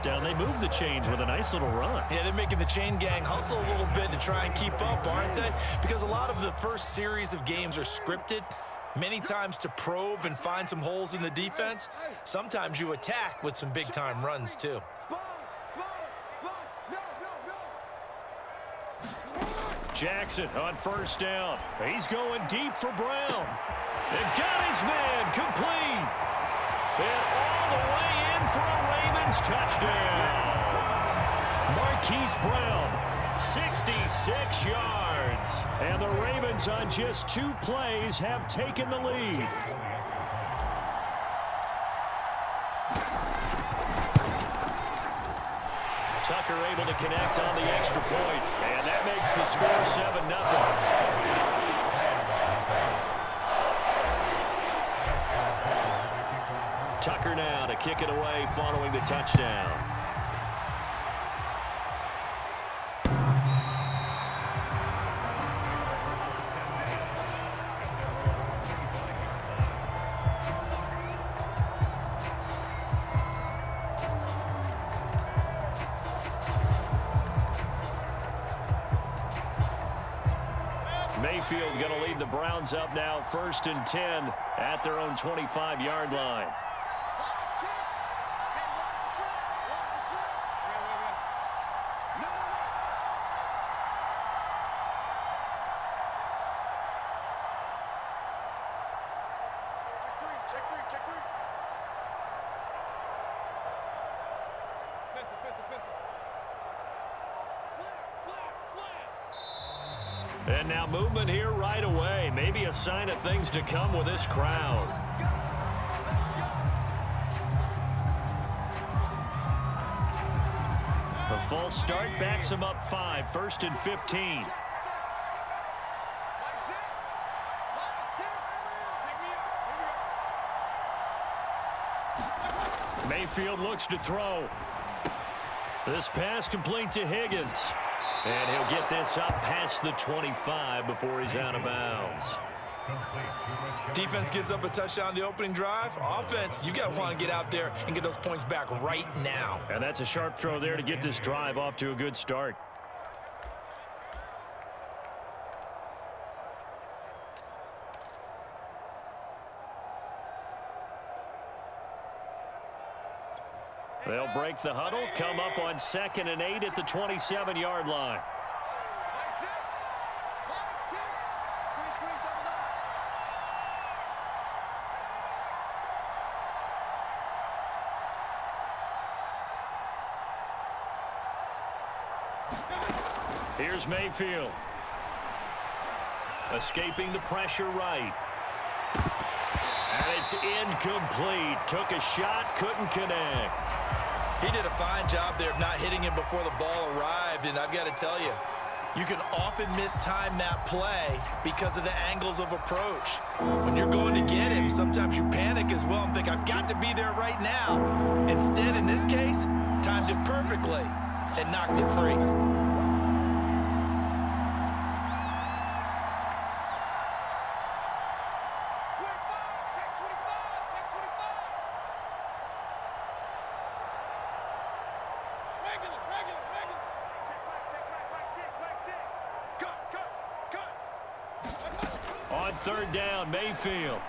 down. They move the chains with a nice little run. Yeah, they're making the chain gang hustle a little bit to try and keep up, aren't they? Because a lot of the first series of games are scripted, many times to probe and find some holes in the defense. Sometimes you attack with some big-time runs, too. Jackson on first down. He's going deep for Brown. And got his man complete. And all the way in for a Ravens touchdown. Marquise Brown, 66 yards. And the Ravens on just 2 plays have taken the lead. Tucker able to connect on the extra point, and that makes the score 7-0. Tucker now to kick it away following the touchdown. Mayfield going to lead the Browns up now, 1st and 10 at their own 25-yard line. And now movement here right away. Maybe a sign of things to come with this crowd. A false start backs him up 5, 1st and 15. Mayfield looks to throw. This pass complete to Higgins. And he'll get this up past the 25 before he's out of bounds. Defense gives up a touchdown the opening drive. Offense, you got to want to get out there and get those points back right now. And that's a sharp throw there to get this drive off to a good start. They'll break the huddle, come up on 2nd and 8 at the 27-yard line. Here's Mayfield. Escaping the pressure right. And it's incomplete. Took a shot, couldn't connect. He did a fine job there of not hitting him before the ball arrived, and I've got to tell you, you can often mistime that play because of the angles of approach. When you're going to get him, sometimes you panic as well and think, I've got to be there right now. Instead, in this case, timed it perfectly and knocked it free. On 3rd down, Mayfield.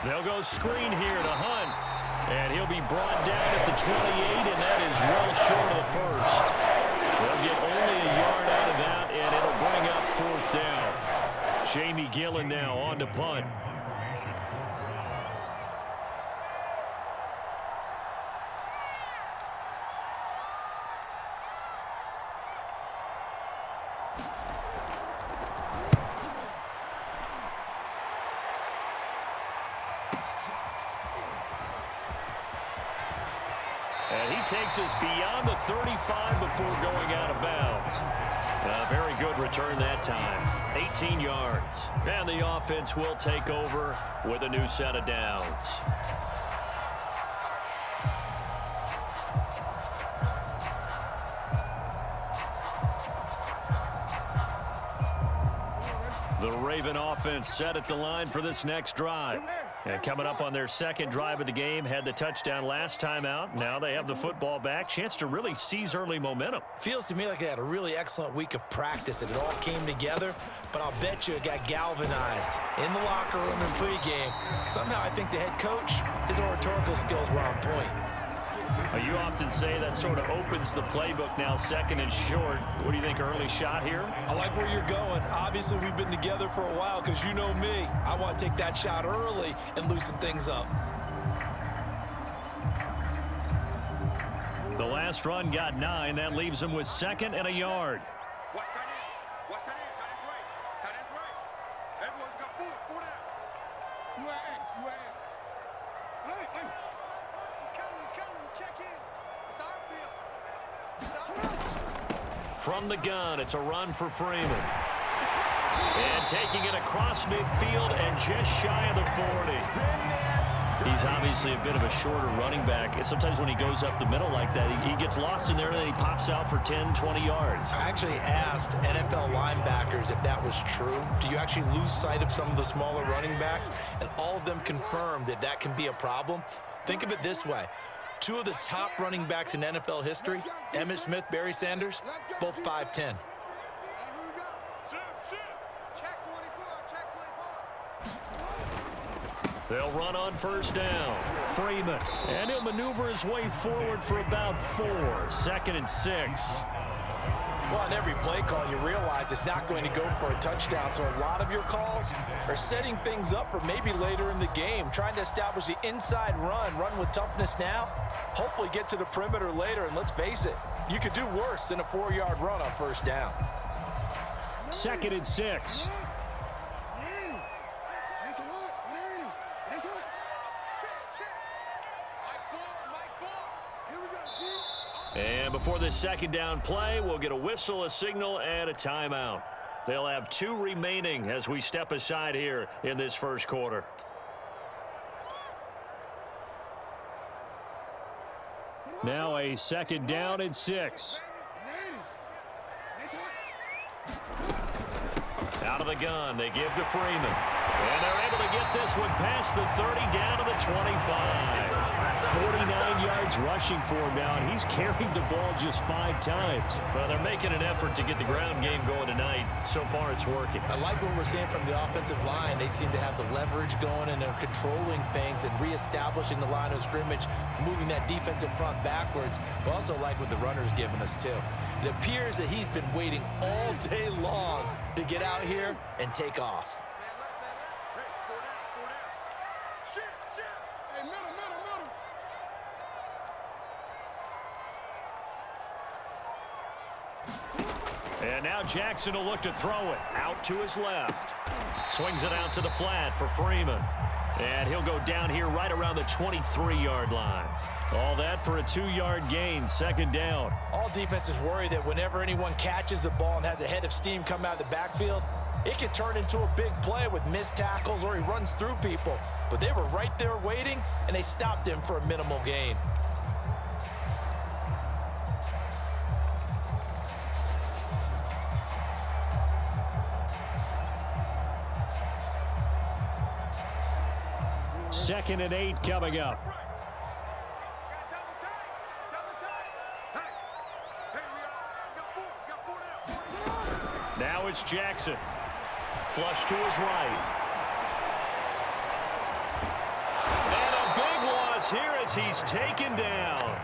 They'll go screen here to Hunt. And he'll be brought down at the 28, and that is well short of the 1st. They'll get only a yard out of that, and it'll bring up 4th down. Jamie Gillen now on to punt. And he takes us beyond the 35 before going out of bounds. A very good return that time. 18 yards. And the offense will take over with a new set of downs. The Raven offense set at the line for this next drive. And coming up on their second drive of the game, had the touchdown last time out. Now they have the football back. Chance to really seize early momentum. Feels to me like they had a really excellent week of practice and it all came together, but I'll bet you it got galvanized in the locker room and pregame. Somehow I think the head coach, his oratorical skills were on point. You often say that sort of opens the playbook now, second and short. What do you think, early shot here? I like where you're going. Obviously, we've been together for a while because you know me. I want to take that shot early and loosen things up. The last run got 9. That leaves him with 2nd and a yard. From the gun, it's a run for Freeman. And taking it across midfield and just shy of the 40. He's obviously a bit of a shorter running back. And sometimes when he goes up the middle like that, he gets lost in there and then he pops out for 10, 20 yards. I actually asked NFL linebackers if that was true. Do you actually lose sight of some of the smaller running backs? And all of them confirmed that that can be a problem. Think of it this way. 2 of the top running backs in NFL history, Emmitt Smith, Barry Sanders, both 5'10". They'll run on first down. Freeman. And he'll maneuver his way forward for about 4. 2nd and 6. Well, on every play call, you realize it's not going to go for a touchdown. So a lot of your calls are setting things up for maybe later in the game, trying to establish the inside run with toughness now, hopefully get to the perimeter later. And let's face it, you could do worse than a 4-yard run on first down. 2nd and 6. And before this second down play, we'll get a whistle, a signal, and a timeout. They'll have 2 remaining as we step aside here in this first quarter. Now a 2nd down and 6. Out of the gun, they give to Freeman. And they're able to get this one past the 30 down to the 25. 49 yards rushing for him now, and he's carried the ball just 5 times. Well, they're making an effort to get the ground game going tonight. So far, it's working. I like what we're seeing from the offensive line. They seem to have the leverage going, and they're controlling things and reestablishing the line of scrimmage, moving that defensive front backwards, but also like what the runner's giving us, too. It appears that he's been waiting all day long to get out here and take off. And now Jackson will look to throw it out to his left. Swings it out to the flat for Freeman. And he'll go down here right around the 23-yard line. All that for a 2-yard gain, 2nd down. All defenses worry that whenever anyone catches the ball and has a head of steam come out of the backfield, it can turn into a big play with missed tackles or he runs through people. But they were right there waiting, and they stopped him for a minimal gain. Second and 8 coming up. Now it's Jackson. Flush to his right. And a big loss here as he's taken down.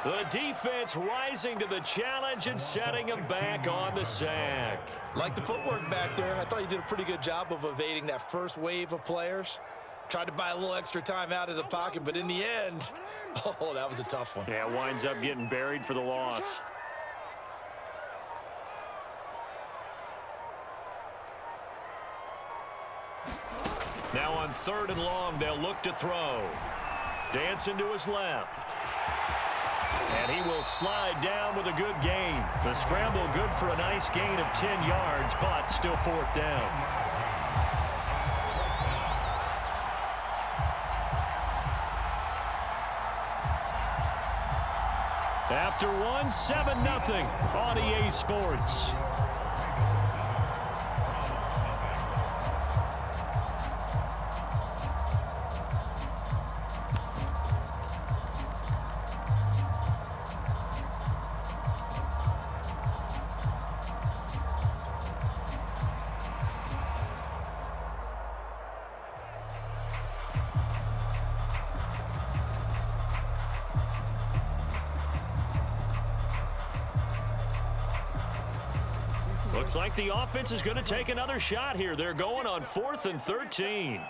The defense rising to the challenge and setting him back on the sack. Like the footwork back there, I thought he did a pretty good job of evading that first wave of players. Tried to buy a little extra time out of the pocket, but in the end, oh, that was a tough one. Yeah, winds up getting buried for the loss. Now on 3rd and long, they'll look to throw. Dancing to his left. And he will slide down with a good gain. The scramble good for a nice gain of 10 yards, but still 4th down. After one, 7-0 on EA Sports. Looks like the offense is going to take another shot here. They're going on 4th and 13.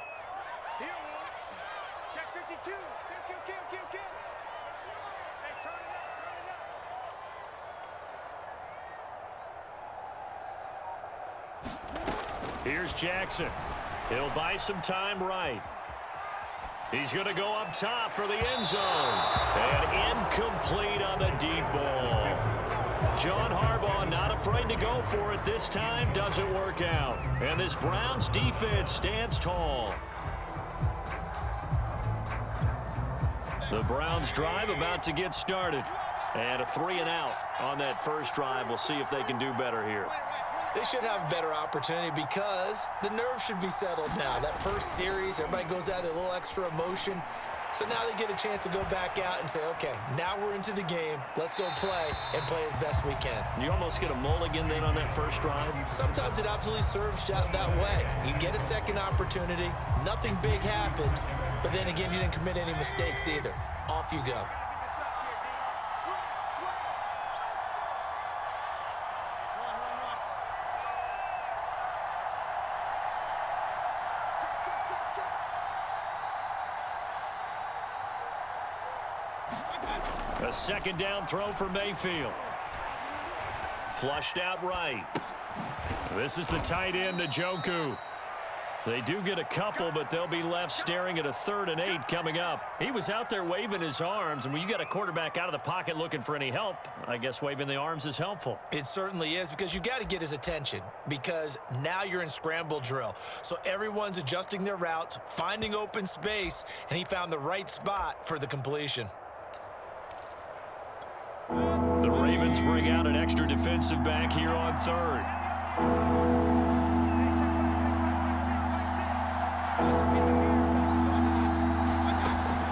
Here's Jackson. He'll buy some time right. He's going to go up top for the end zone. And incomplete on the deep ball. John Harbaugh not afraid to go for it this time. Doesn't work out. And this Browns defense stands tall. The Browns drive about to get started. And a 3-and-out on that first drive. We'll see if they can do better here. They should have a better opportunity because the nerves should be settled now. That first series, everybody goes out with a little extra emotion. So now they get a chance to go back out and say, okay, now we're into the game. Let's go play and play as best we can. You almost get a mulligan then on that first drive? Sometimes it absolutely serves you that way. You get a second opportunity. Nothing big happened. But then again, you didn't commit any mistakes either. Off you go. A second down throw for Mayfield. Flushed out right. This is the tight end, Njoku. They do get a couple, but they'll be left staring at a 3rd and 8 coming up. He was out there waving his arms, and when you got a quarterback out of the pocket looking for any help, I guess waving the arms is helpful. It certainly is, because you've got to get his attention, because now you're in scramble drill. So everyone's adjusting their routes, finding open space, and he found the right spot for the completion. The Ravens bring out an extra defensive back here on 3rd.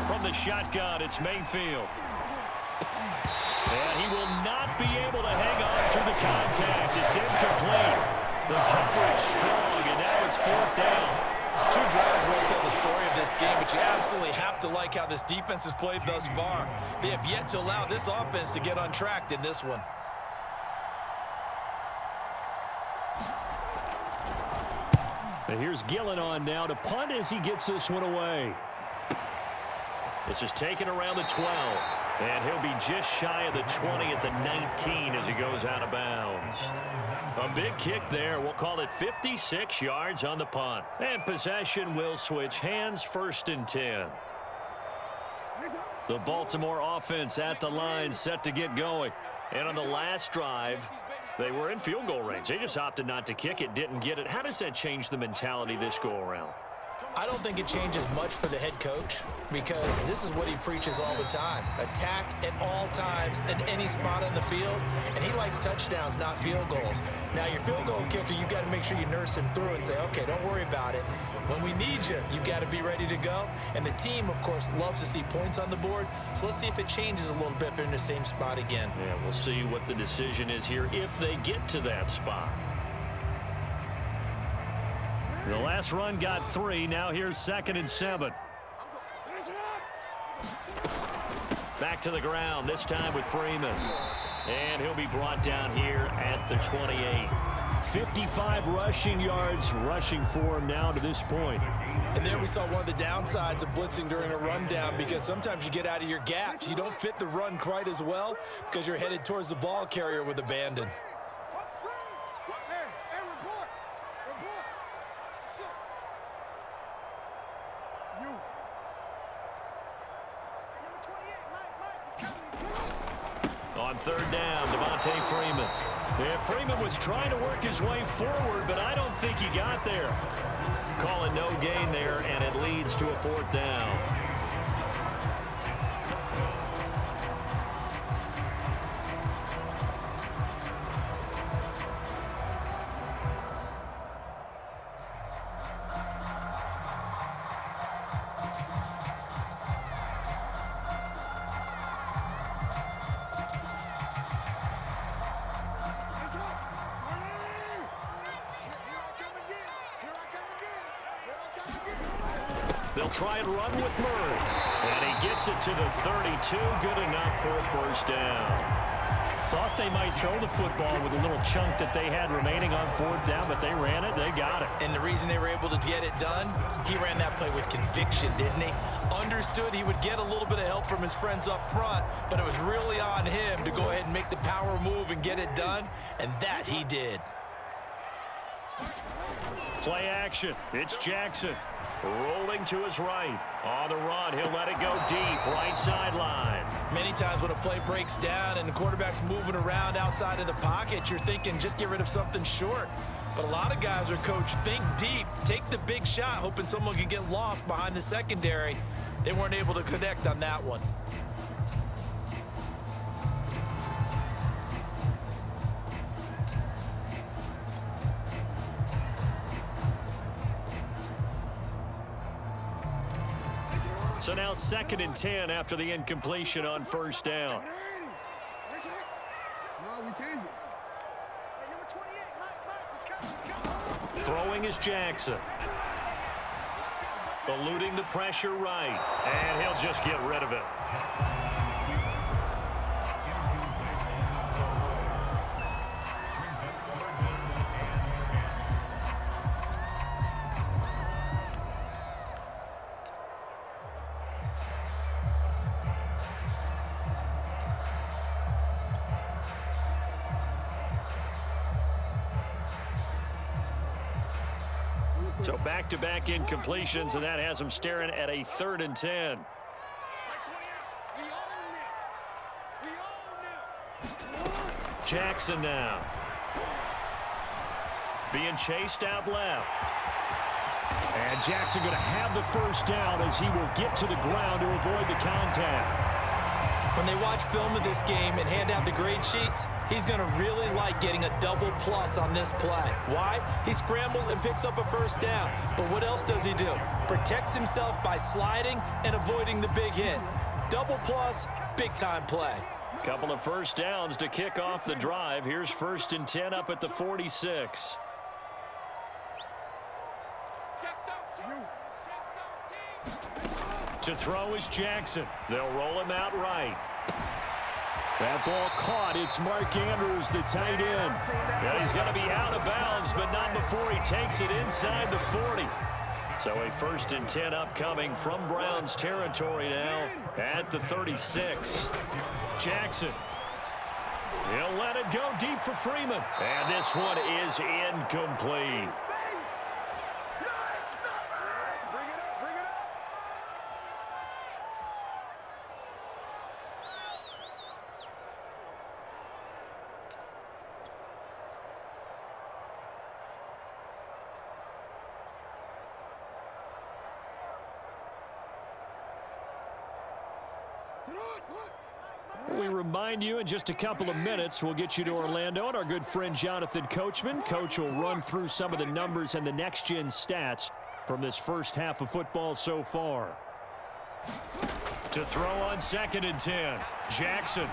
From the shotgun, it's Mayfield. And he will not be able to hang on to the contact. It's incomplete. The coverage strong, and now it's 4th down. 2 drives won't tell the story of this game, but you absolutely have to like how this defense has played thus far. They have yet to allow this offense to get untracked in this one. And here's Gillen on now to punt as he gets this one away. This is taken around the 12. And he'll be just shy of the 20 at the 19 as he goes out of bounds. A big kick there. We'll call it 56 yards on the punt. And possession will switch hands, 1st and 10. The Baltimore offense at the line, set to get going. And on the last drive, they were in field goal range. They just opted not to kick it, didn't get it. How does that change the mentality this go-around? I don't think it changes much for the head coach, because this is what he preaches all the time. Attack at all times in any spot on the field, and he likes touchdowns, not field goals. Now, your field goal kicker, you've got to make sure you nurse him through and say, okay, don't worry about it. When we need you, you've got to be ready to go. And the team, of course, loves to see points on the board, so let's see if it changes a little bit if they're in the same spot again. Yeah, we'll see what the decision is here if they get to that spot. The last run got 3. Now here's 2nd and 7. Back to the ground, this time with Freeman. And he'll be brought down here at the 28. 55 rushing yards rushing for him now to this point. And there we saw one of the downsides of blitzing during a rundown, because sometimes you get out of your gaps. You don't fit the run quite as well because you're headed towards the ball carrier with abandon. On 3rd down, Devontae Freeman. Yeah, Freeman was trying to work his way forward, but I don't think he got there. Calling no gain there, and it leads to a 4th down. They'll try and run with Murray. And he gets it to the 32. Good enough for a 1st down. Thought they might throw the football with a little chunk that they had remaining on 4th down, but they ran it. They got it. And the reason they were able to get it done, he ran that play with conviction, didn't he? Understood he would get a little bit of help from his friends up front, but it was really on him to go ahead and make the power move and get it done, and that he did. Play action. It's Jackson. Rolling to his right. On the run, he'll let it go deep. Right sideline. Many times when a play breaks down and the quarterback's moving around outside of the pocket, you're thinking just get rid of something short. But a lot of guys are coached, think deep, take the big shot, hoping someone can get lost behind the secondary. They weren't able to connect on that one. So now 2nd and 10 after the incompletion on 1st down. Throwing is Jackson. Eluding the pressure right. And he'll just get rid of it. So back-to-back incompletions, and that has him staring at a 3rd and 10. Jackson now. Being chased out left. And Jackson going to have the 1st down as he will get to the ground to avoid the contact. When they watch film of this game and hand out the grade sheets, he's going to really like getting a double plus on this play. Why? He scrambles and picks up a 1st down. But what else does he do? Protects himself by sliding and avoiding the big hit. Double plus, big-time play. Couple of 1st downs to kick off the drive. Here's 1st and 10 up at the 46. To throw is Jackson. They'll roll him out right. That ball caught. It's Mark Andrews, the tight end. Now he's going to be out of bounds, but not before he takes it inside the 40. So a 1st and 10 upcoming from Browns territory now at the 36. Jackson. He'll let it go deep for Freeman. And this one is incomplete. We remind you in just a couple of minutes, we'll get you to Orlando and our good friend Jonathan Coachman. Coach will run through some of the numbers and the next-gen stats from this 1st half of football so far. To throw on 2nd and 10, Jackson.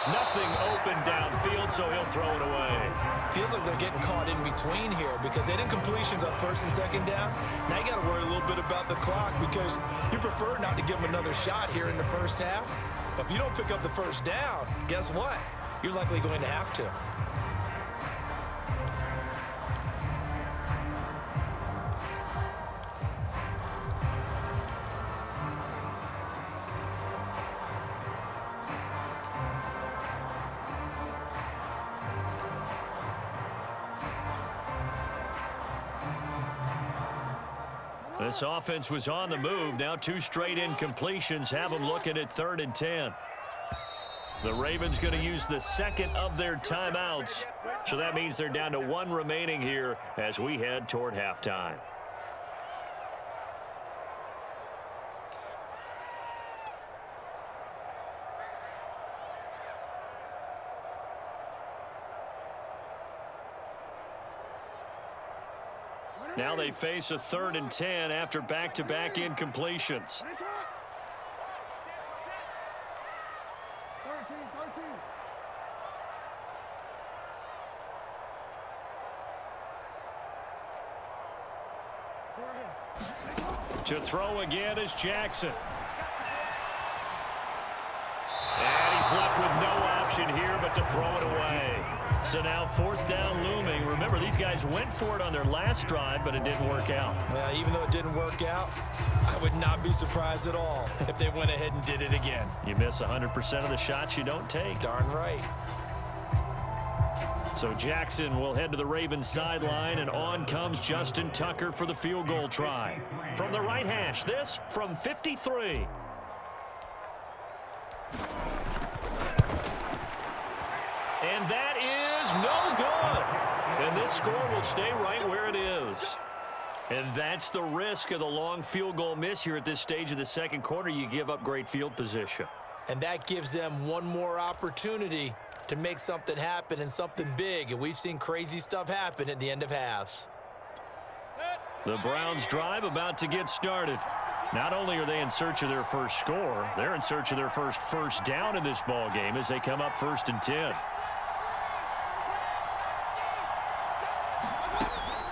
Nothing open downfield, so he'll throw it away. Feels like they're getting caught in between here because they did completions on 1st and 2nd down. Now you got to worry a little bit about the clock because you prefer not to give them another shot here in the 1st half. But if you don't pick up the 1st down, guess what? You're likely going to have to. This offense was on the move. Now 2 straight incompletions have them looking at 3rd and 10. The Ravens going to use the 2nd of their timeouts. So that means they're down to 1 remaining here as we head toward halftime. Now they face a 3rd and 10 after back-to-back incompletions. To throw again is Jackson. He's left with no option here but to throw it away. So now 4th down looming. Remember, these guys went for it on their last drive, but it didn't work out. Yeah, even though it didn't work out, I would not be surprised at all if they went ahead and did it again. You miss 100% of the shots you don't take. Darn right. So Jackson will head to the Ravens sideline, and on comes Justin Tucker for the field goal try. From the right hash, this from 53. And that is no good. And this score will stay right where it is. And that's the risk of the long field goal miss here at this stage of the second quarter. You give up great field position. And that gives them one more opportunity to make something happen and something big. And we've seen crazy stuff happen at the end of halves. The Browns drive about to get started. Not only are they in search of their first score, they're in search of their first down in this ball game as they come up 1st and 10.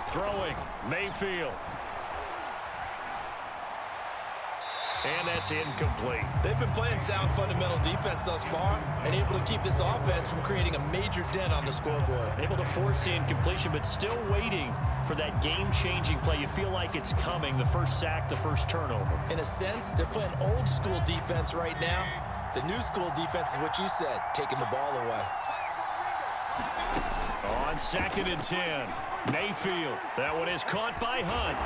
Throwing, Mayfield. And that's incomplete. They've been playing sound fundamental defense thus far and able to keep this offense from creating a major dent on the scoreboard. Able to force the incompletion, but still waiting for that game-changing play. You feel like it's coming, the first sack, the first turnover. In a sense, they're playing old-school defense right now. The new-school defense is what you said, taking the ball away. On 2nd and 10, Mayfield. That one is caught by Hunt.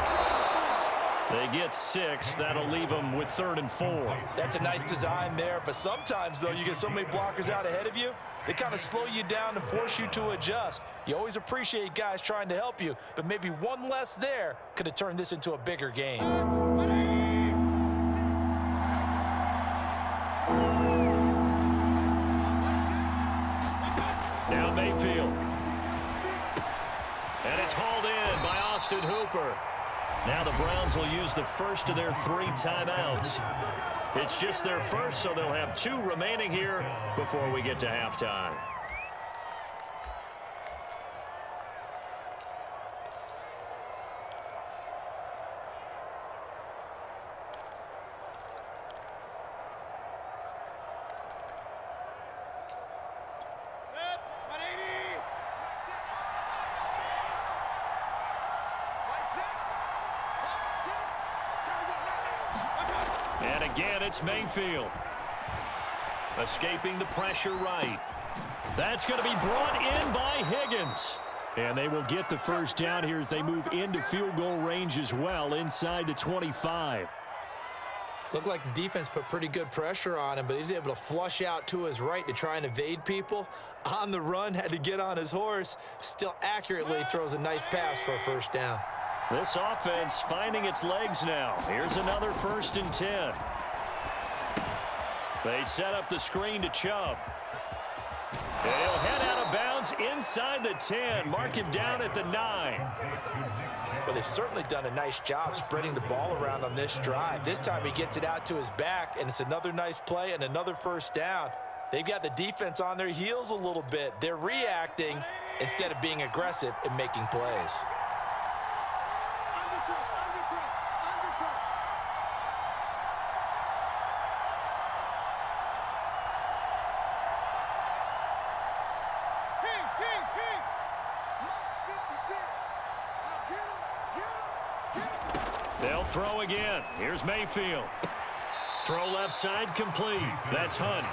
They get 6. That'll leave them with 3rd and 4. That's a nice design there, but sometimes, though, you get so many blockers out ahead of you, they kind of slow you down and force you to adjust. You always appreciate guys trying to help you, but maybe one less there could have turned this into a bigger game. Now Mayfield. And it's hauled in by Austin Hooper. Now the Browns will use the first of their 3 timeouts. It's just their first, so they'll have 2 remaining here before we get to halftime. And again, it's Mayfield. Escaping the pressure right. That's going to be brought in by Higgins. And they will get the first down here as they move into field goal range as well, inside the 25. Looked like the defense put pretty good pressure on him, but he's able to flush out to his right to try and evade people. On the run, had to get on his horse. Still accurately throws a nice pass for a first down. This offense finding its legs now. Here's another 1st and 10. They set up the screen to Chubb. And he'll head out of bounds inside the 10. Mark him down at the 9. Well, they've certainly done a nice job spreading the ball around on this drive. This time he gets it out to his back, and it's another nice play and another first down. They've got the defense on their heels a little bit. They're reacting instead of being aggressive and making plays. They'll throw again. Here's Mayfield. Throw left side complete. That's Hunt.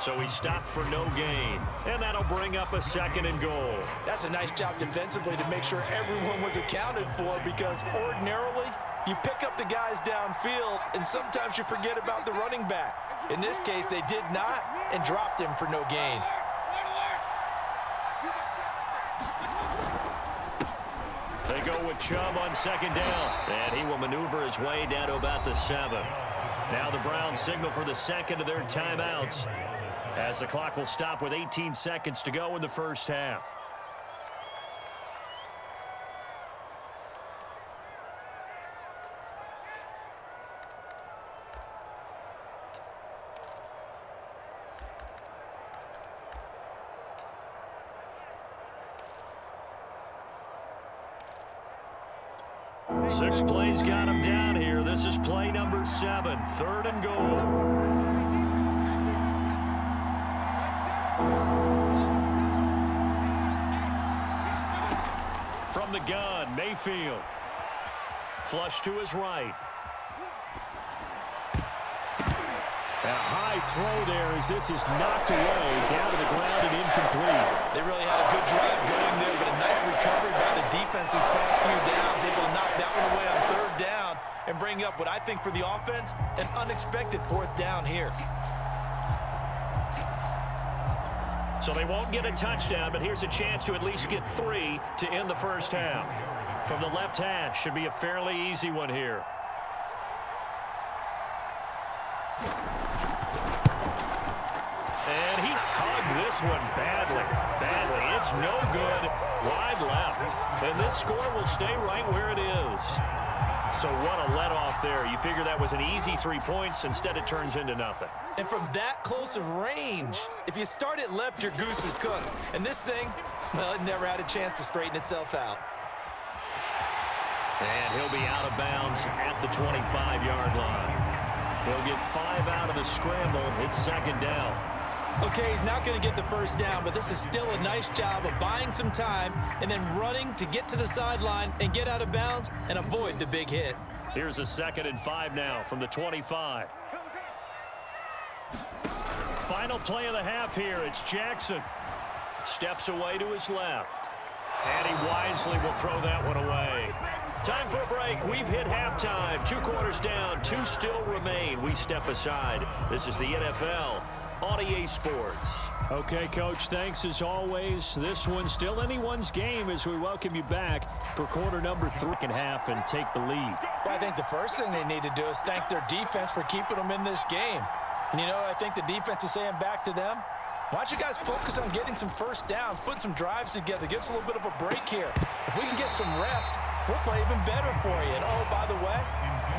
So he stopped for no gain. And that'll bring up a 2nd and goal. That's a nice job defensively to make sure everyone was accounted for, because ordinarily you pick up the guys downfield and sometimes you forget about the running back. In this case, they did not and dropped him for no gain. They go with Chubb on 2nd down. And he will maneuver his way down to about the 7. Now the Browns signal for the 2nd of their timeouts, as the clock will stop with 18 seconds to go in the first half. Six plays got him down here. This is play number 7, 3rd and goal. From the gun, Mayfield. Flush to his right. And a high throw there as this is knocked away, down to the ground and incomplete. They really had a good drive going there, but a nice recovery by the defense these past few downs, able to knock that one away on third down and bring up what I think for the offense, an unexpected fourth down here. So they won't get a touchdown, but here's a chance to at least get 3 to end the first half. From the left hash, should be a fairly easy one here. And he tugged this one badly. It's no good. Wide left. And this score will stay right where it is. So what a let-off there. You figure that was an easy 3 points. Instead, it turns into nothing. And from that close of range, if you start it left, your goose is cooked. And this thing, well, it never had a chance to straighten itself out. And he'll be out of bounds at the 25-yard line. He'll get 5 out of the scramble. It's second down. Okay, he's not going to get the first down, but this is still a nice job of buying some time and then running to get to the sideline and get out of bounds and avoid the big hit. Here's a 2nd and 5 now from the 25. Final play of the half here. It's Jackson. Steps away to his left. And he wisely will throw that one away. Time for a break. We've hit halftime. 2 quarters down. 2 still remain. We step aside. This is the NFL on EA Sports. Okay, Coach, thanks as always. This one's still anyone's game as we welcome you back for quarter number 3 and half and take the lead. Well, I think the first thing they need to do is thank their defense for keeping them in this game. And, you know, I think the defense is saying back to them, why don't you guys focus on getting some first downs, putting some drives together, give us a little bit of a break here. If we can get some rest, we'll play even better for you. And, oh, by the way,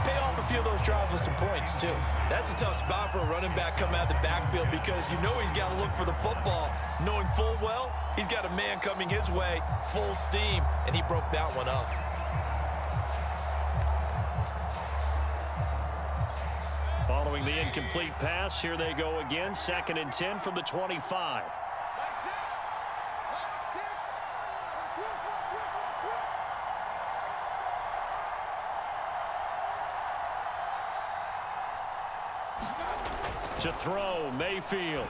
pay off a few of those drives with some points, too. That's a tough spot for a running back coming out of the backfield because you know he's got to look for the football, knowing full well he's got a man coming his way, full steam, and he broke that one up. Following the incomplete pass, here they go again. 2nd and 10 from the 25. To throw, Mayfield.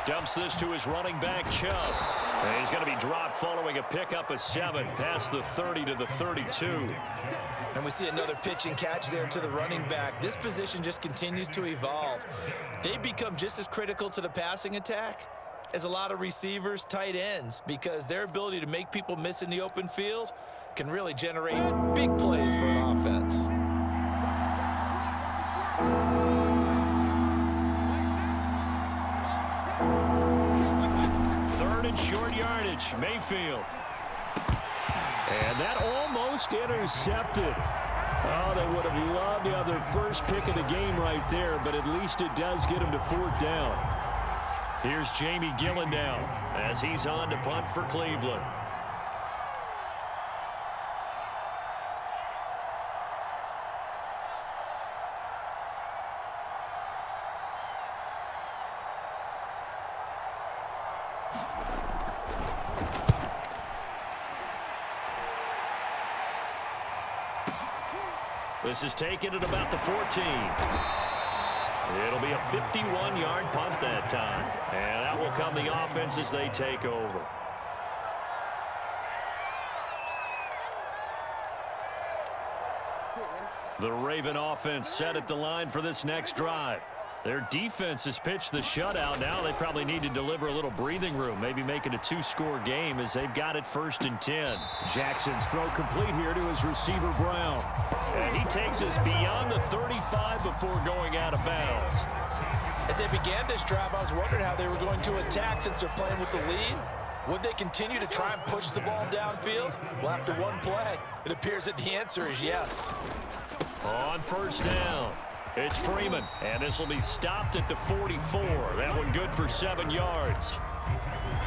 Dumps this to his running back, Chubb. And he's going to be dropped following a pickup of 7 past the 30 to the 32. And we see another pitch and catch there to the running back. This position just continues to evolve. They become just as critical to the passing attack as a lot of receivers, tight ends, because their ability to make people miss in the open field can really generate big plays for an offense. Third and short yardage, Mayfield. And that almost intercepted. Oh, they would have loved to have their first pick of the game right there, but at least it does get them to 4th down. Here's Jamie Gillen now as he's on to punt for Cleveland. This is taken at about the 14. It'll be a 51-yard punt that time. And that will come the offense as they take over. The Raven offense set at the line for this next drive. Their defense has pitched the shutout. Now they probably need to deliver a little breathing room, maybe make it a 2-score game as they've got it 1st and 10. Jackson's throw complete here to his receiver, Brown. And he takes us beyond the 35 before going out of bounds. As they began this drive, I was wondering how they were going to attack since they're playing with the lead. Would they continue to try and push the ball downfield? Well, after one play, it appears that the answer is yes. On 1st down, it's Freeman, and this will be stopped at the 44. That one good for 7 yards.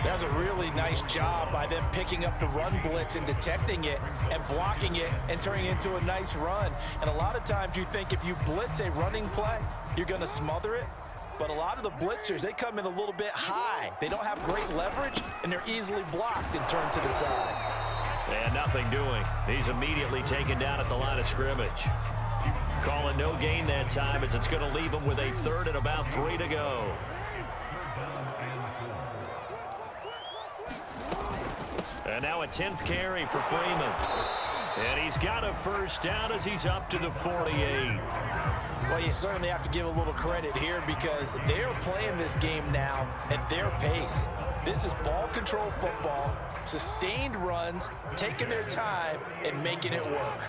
That was a really nice job by them picking up the run blitz and detecting it and blocking it and turning it into a nice run. And a lot of times you think if you blitz a running play, you're going to smother it. But a lot of the blitzers, they come in a little bit high. They don't have great leverage, and they're easily blocked and turned to the side. And nothing doing. He's immediately taken down at the line of scrimmage. Calling no gain that time as it's going to leave him with a 3rd and about 3 to go. And now a 10th carry for Freeman. And he's got a 1st down as he's up to the 48. Well, you certainly have to give a little credit here because they're playing this game now at their pace. This is ball control football, sustained runs, taking their time and making it work.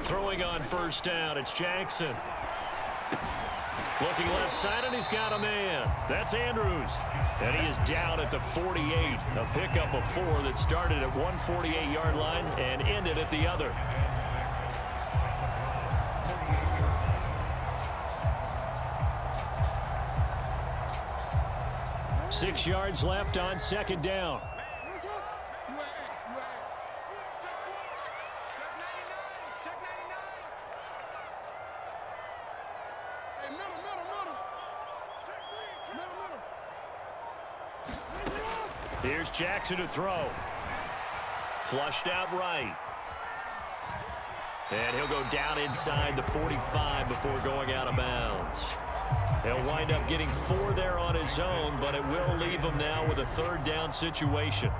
Throwing on 1st down, it's Jackson. Looking left side, and he's got a man. That's Andrews. And he is down at the 48. A pickup of 4 that started at 148-yard line and ended at the other. Six yards left on 2nd down. Here's Jackson to throw. Flushed out right. And he'll go down inside the 45 before going out of bounds. He'll wind up getting 4 there on his own, but it will leave him now with a 3rd down situation.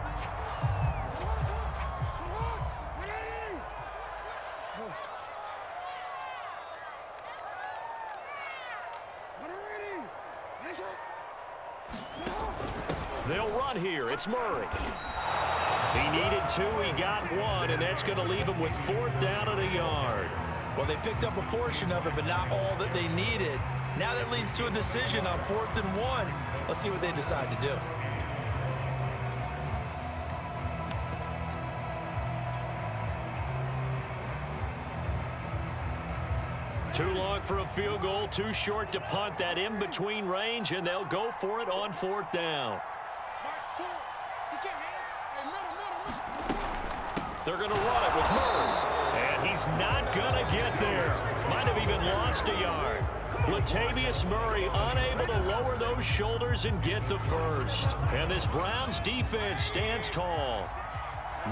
They'll run here. It's Murray. He needed 2. He got 1, and that's going to leave him with 4th down and a yard. Well, they picked up a portion of it, but not all that they needed. Now that leads to a decision on 4th and 1. Let's see what they decide to do. Too long for a field goal, too short to punt. That in-between range, and they'll go for it on 4th down. They're going to run it with Murray. And he's not going to get there. Might have even lost a yard. Latavius Murray unable to lower those shoulders and get the 1st. And this Browns defense stands tall.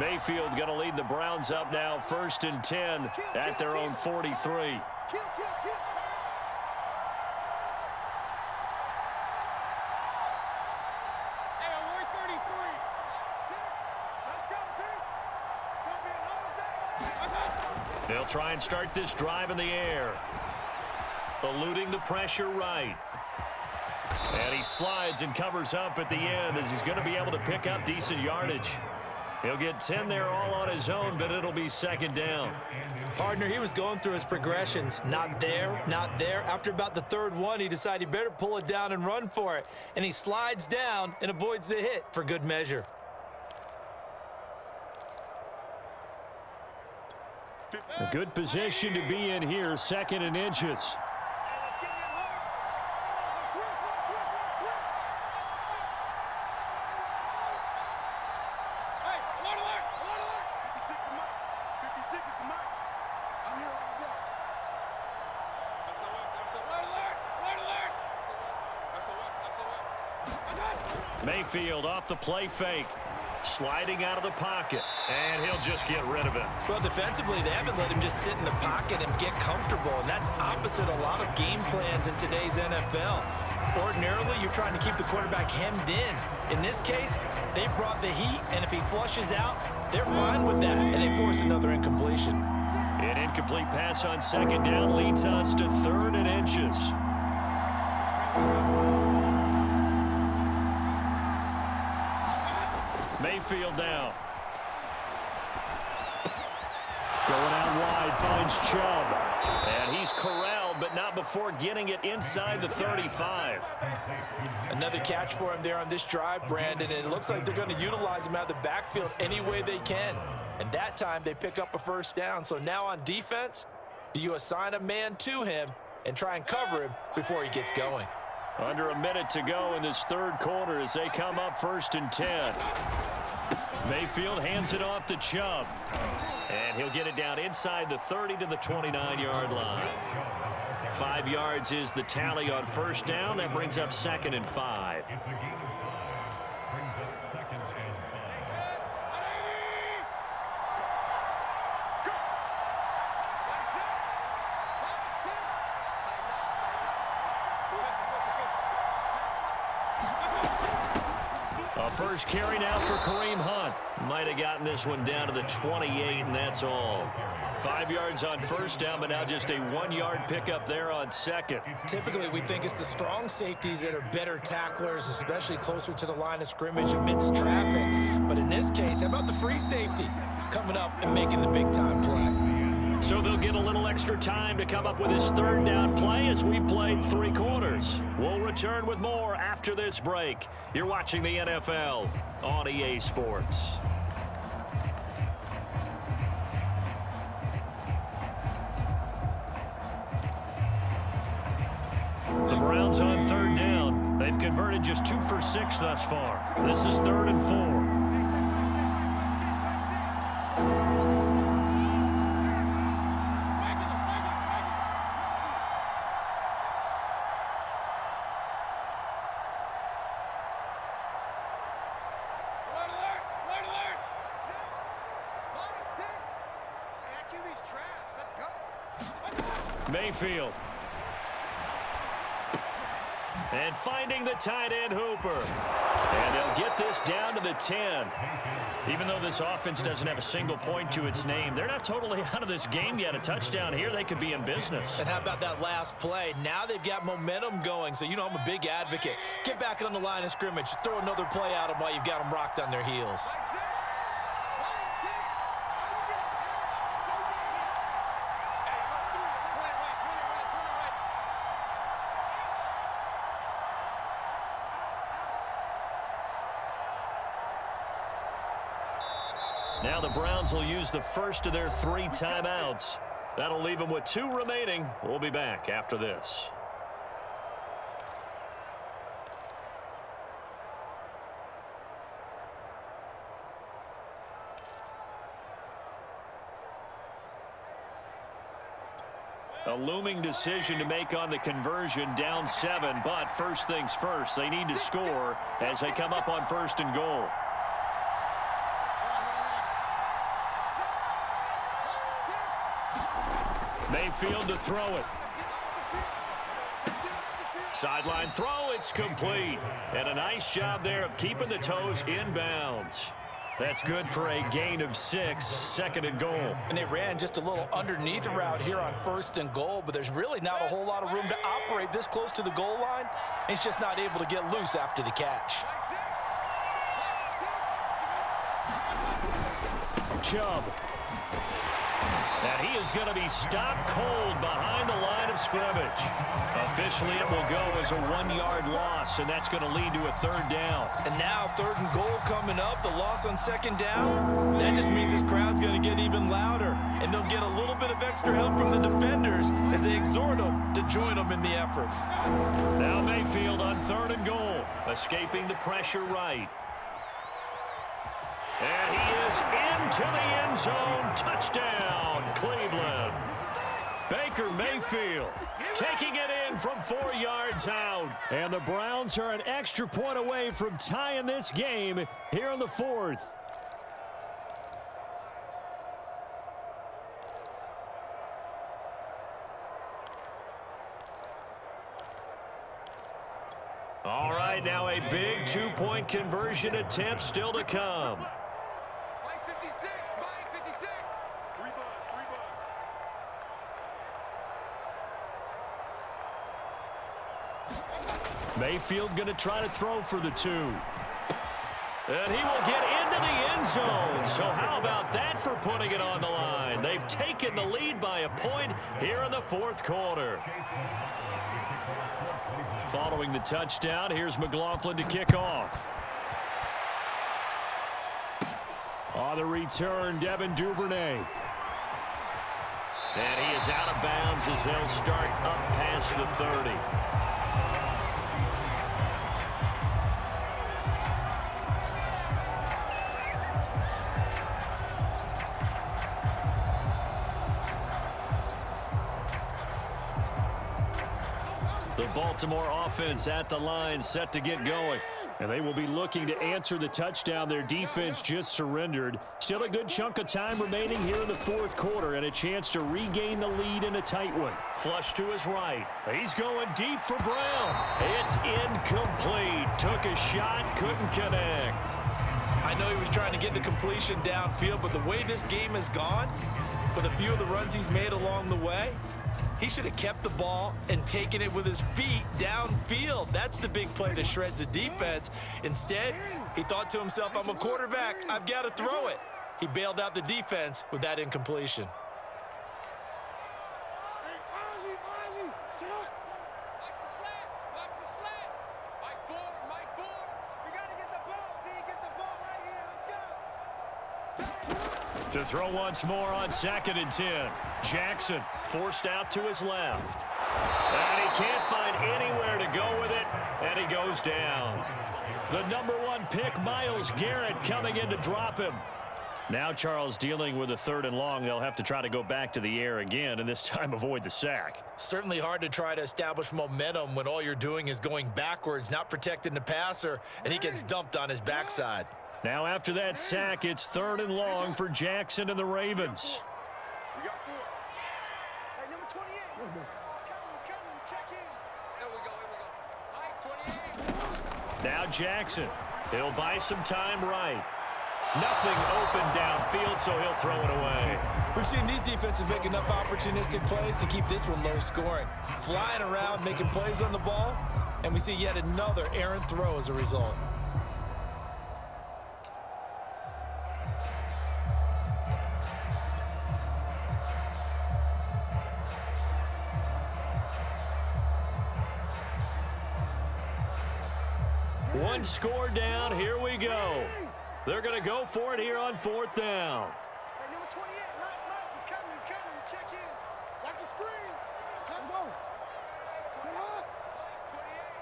Mayfield going to lead the Browns up now 1st and 10 at their own 43. They'll try and start this drive in the air. Eluding the pressure right. And he slides and covers up at the end as he's going to be able to pick up decent yardage. He'll get 10 there all on his own, but it'll be 2nd down. Partner, he was going through his progressions. Not there, not there. After about the 3rd one, he decided he better pull it down and run for it. And he slides down and avoids the hit for good measure. A good position to be in here, 2nd and inches. Mayfield off the play fake. Sliding out of the pocket, and he'll just get rid of it. Well, defensively, they haven't let him just sit in the pocket and get comfortable, and that's opposite a lot of game plans in today's NFL. Ordinarily, you're trying to keep the quarterback hemmed in. In this case, they brought the heat, and if he flushes out, they're fine with that, and they force another incompletion. An incomplete pass on 2nd down leads us to 3rd and inches. Mayfield down. Going out wide, finds Chubb. And he's corralled, but not before getting it inside the 35. Another catch for him there on this drive, Brandon, and it looks like they're going to utilize him out of the backfield any way they can. And that time they pick up a 1st down. So now on defense, do you assign a man to him and try and cover him before he gets going? Under a minute to go in this 3rd quarter as they come up 1st and 10. Mayfield hands it off to Chubb. And he'll get it down inside the 30 to the 29-yard line. 5 yards is the tally on 1st down. That brings up 2nd and 5. First carry now for Kareem Hunt. Might have gotten this one down to the 28, and that's all. 5 yards on first down, but now just a 1-yard pickup there on second. Typically, we think it's the strong safeties that are better tacklers, especially closer to the line of scrimmage amidst traffic. But in this case, how about the free safety coming up and making the big-time play? So they'll get a little extra time to come up with his third down play as we've played 3 quarters. We'll return with more after this break. You're watching the NFL on EA Sports. The Browns on third down. They've converted just 2 for 6 thus far. This is 3rd and 4. Mayfield. And finding the tight end Hooper. And they'll get this down to the 10. Even though this offense doesn't have a single point to its name, they're not totally out of this game yet. A touchdown here, they could be in business. And how about that last play? Now they've got momentum going, so you know I'm a big advocate. Get back on the line of scrimmage. Throw another play at them while you've got them rocked on their heels. Now the Browns will use the first of their 3 timeouts. That'll leave them with 2 remaining. We'll be back after this. A looming decision to make on the conversion, down 7. But first things first, they need to score as they come up on 1st and goal. Mayfield to throw it. Sideline throw, it's complete. And a nice job there of keeping the toes inbounds. That's good for a gain of 6, 2nd and goal. And they ran just a little underneath route here on 1st and goal, but there's really not a whole lot of room to operate this close to the goal line. He's just not able to get loose after the catch. Chubb. And he is going to be stopped cold behind the line of scrimmage. Officially, it will go as a 1-yard loss, and that's going to lead to a 3rd down. And now 3rd and goal coming up, the loss on 2nd down. That just means this crowd's going to get even louder, and they'll get a little bit of extra help from the defenders as they exhort them to join them in the effort. Now Mayfield on 3rd and goal, escaping the pressure right. And he is into the end zone. Touchdown, Cleveland. Baker Mayfield taking it in from 4 yards out. And the Browns are an extra point away from tying this game here in the 4th. All right, now a big 2-point conversion attempt still to come. Mayfield going to try to throw for the 2. And he will get into the end zone. So how about that for putting it on the line? They've taken the lead by a point here in the 4th quarter. Following the touchdown, here's McLaughlin to kick off. On the return, Devin Duvernay. And he is out of bounds as they'll start up past the 30. The Baltimore offense at the line, set to get going. And they will be looking to answer the touchdown their defense just surrendered. Still a good chunk of time remaining here in the fourth quarter and a chance to regain the lead in a tight one. Flush to his right. He's going deep for Brown. It's incomplete. Took a shot, couldn't connect. I know he was trying to get the completion downfield, but the way this game has gone, with a few of the runs he's made along the way, he should have kept the ball and taken it with his feet downfield. That's the big play that shreds the defense. Instead, he thought to himself, I'm a quarterback, I've got to throw it. He bailed out the defense with that incompletion. To throw once more on 2nd and 10. Jackson forced out to his left. And he can't find anywhere to go with it, and he goes down. The #1 pick, Myles Garrett, coming in to drop him. Now Charles dealing with a 3rd and long. They'll have to try to go back to the air again, and this time avoid the sack. Certainly hard to try to establish momentum when all you're doing is going backwards, not protecting the passer, and he gets dumped on his backside. Now after that sack, it's 3rd and long for Jackson and the Ravens. We got 4. Hey, number 28. He's coming. Check in. Here we go. Mike, 28. Now Jackson. He'll buy some time right. Nothing open downfield, so he'll throw it away. We've seen these defenses make enough opportunistic plays to keep this one low scoring. Flying around, making plays on the ball, and we see yet another errant throw as a result. One score down, here we go. They're going to go for it here on 4th down. Hey, number 28. Mike, he's coming. Check in. Watch the screen. Come on. Come on.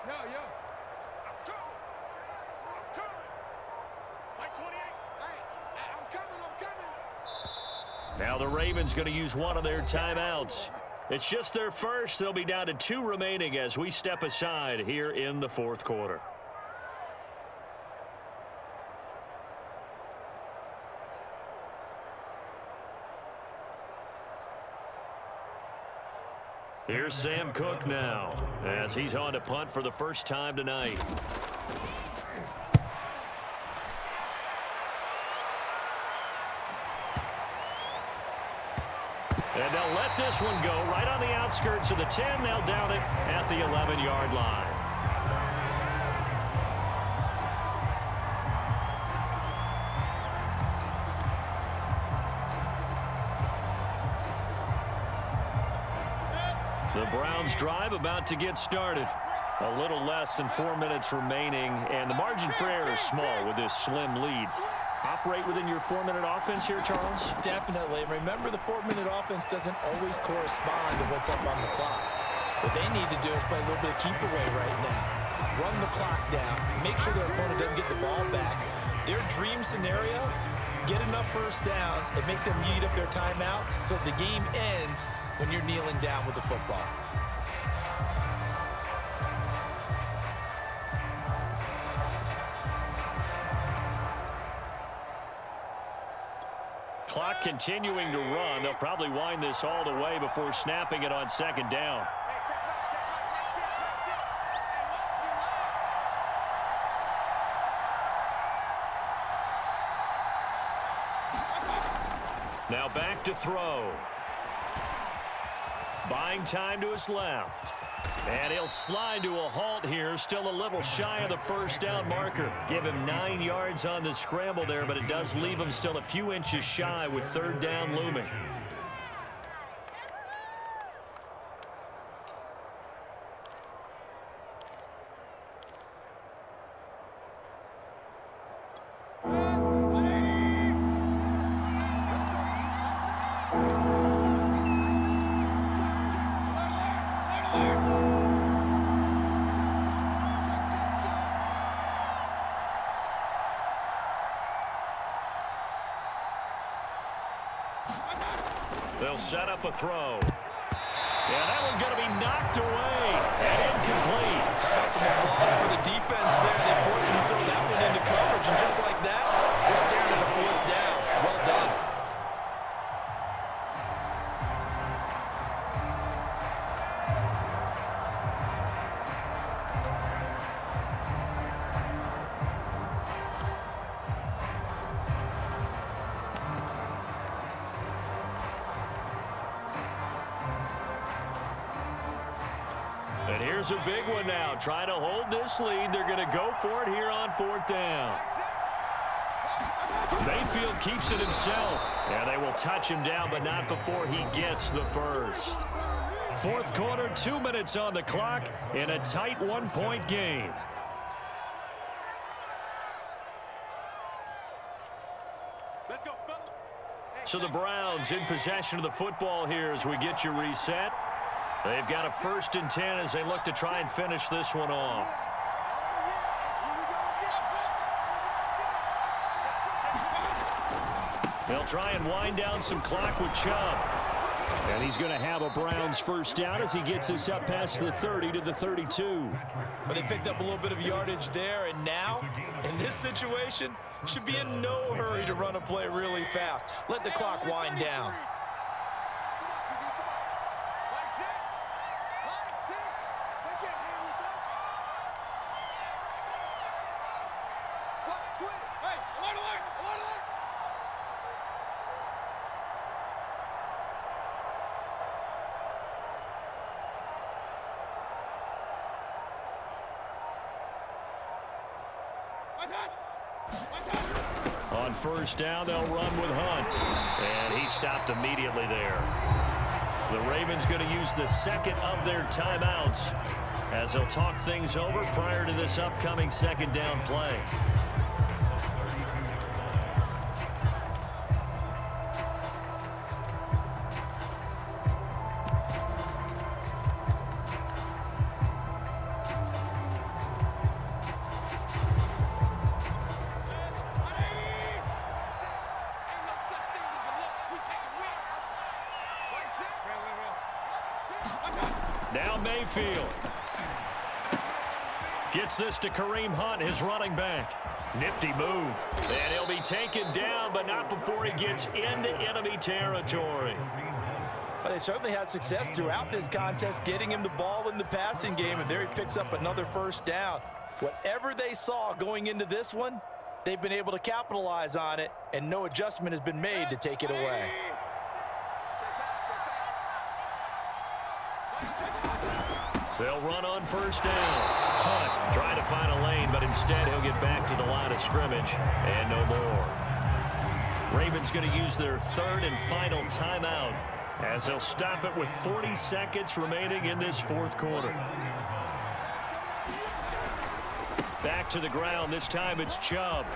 28. Yo. I'm coming. Mike, 28. Hey, I'm coming. Now the Ravens going to use one of their timeouts. It's just their first. They'll be down to 2 remaining as we step aside here in the fourth quarter. Here's Sam Cook now, as he's on to punt for the first time tonight. And they'll let this one go right on the outskirts of the 10. They'll down it at the 11-yard line. The Browns drive about to get started. A little less than 4 minutes remaining, and the margin for error is small with this slim lead. Operate within your 4-minute offense here, Charles? Definitely. Remember, the 4-minute offense doesn't always correspond to what's up on the clock. What they need to do is play a little bit of keep away right now. Run the clock down. Make sure their opponent doesn't get the ball back. Their dream scenario, get enough first downs and make them eat up their timeouts so the game ends when you're kneeling down with the football. Clock continuing to run. They'll probably wind this all the way before snapping it on 2nd down. Now back to throw. Buying time to his left. And he'll slide to a halt here. Still a little shy of the first down marker. Give him 9 yards on the scramble there, but it does leave him still a few inches shy with 3rd down looming. They'll set up a throw. Yeah, that one's going to be knocked away and incomplete. about some applause for the defense there. They forced him to throw that one into coverage, and just like that, they're staring at a fourth down. Well done. And here's a big one now. Trying to hold this lead. They're going to go for it here on fourth down. Mayfield keeps it himself. Yeah, they will touch him down, but not before he gets the first. Fourth quarter, 2 minutes on the clock in a tight one-point game. Let's go, fellas. So the Browns in possession of the football here as we get you reset. They've got a 1st and 10 as they look to try and finish this one off. They'll try and wind down some clock with Chubb. And he's going to have a Browns first down as he gets this up past the 30 to the 32. But they picked up a little bit of yardage there, and now, in this situation, should be in no hurry to run a play really fast. Let the clock wind down. On first down, they'll run with Hunt. And he stopped immediately there. The Ravens going to use the second of their timeouts as they'll talk things over prior to this upcoming second down play. Now Mayfield gets this to Kareem Hunt, his running back. Nifty move. And he'll be taken down, but not before he gets into enemy territory. But they certainly had success throughout this contest, getting him the ball in the passing game, and there he picks up another first down. Whatever they saw going into this one, they've been able to capitalize on it, and no adjustment has been made to take it away. They'll run on first down. Hunt trying to find a lane, but instead he'll get back to the line of scrimmage and no more. Ravens going to use their 3rd and final timeout as they'll stop it with 40 seconds remaining in this 4th quarter. Back to the ground. This time it's Chubb.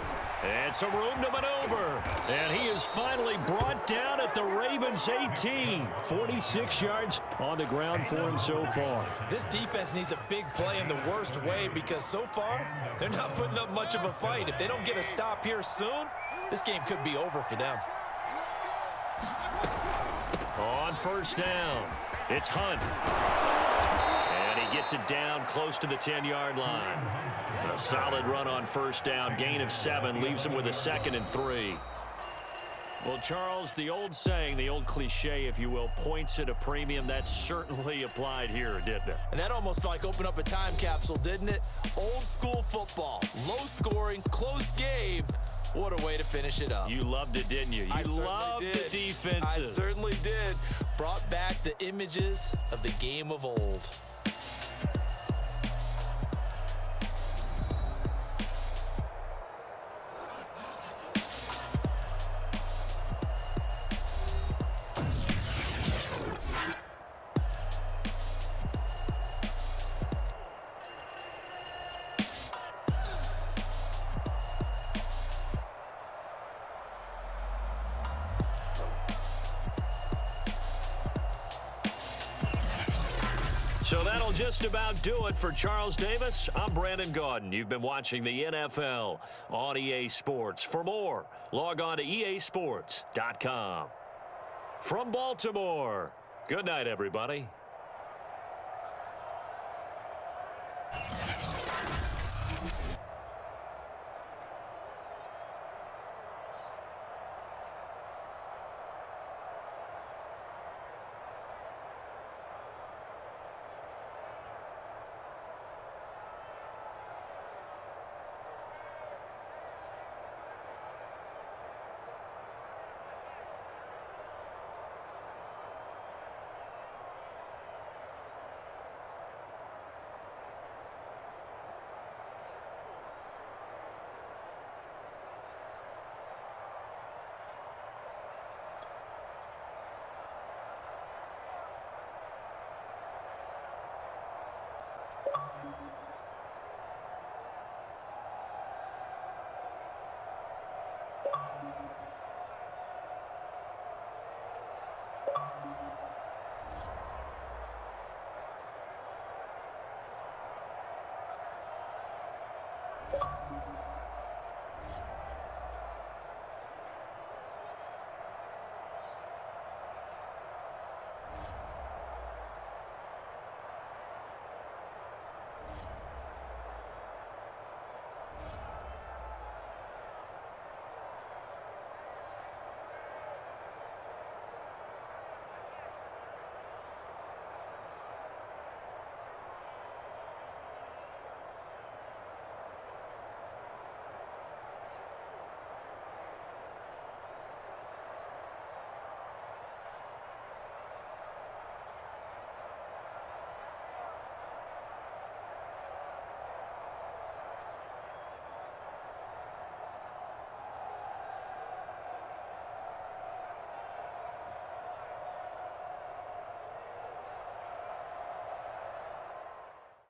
And some room to maneuver. And he is finally brought down at the Ravens 18. 46 yards on the ground for him so far. This defense needs a big play in the worst way because so far they're not putting up much of a fight. If they don't get a stop here soon, this game could be over for them. On first down, it's Hunt. And he gets it down close to the 10-yard line. A solid run on first down. Gain of 7 leaves him with a 2nd and 3. Well, Charles, the old saying, the old cliche, if you will, points at a premium, that certainly applied here, didn't it? And that almost like opened up a time capsule, didn't it? Old school football, low scoring, close game. What a way to finish it up. You loved it, didn't you? You loved the defenses. I certainly did. Brought back the images of the game of old. So that'll just about do it for Charles Davis. I'm Brandon Gaudin. You've been watching the NFL on EA Sports. For more, log on to easports.com. From Baltimore, good night, everybody.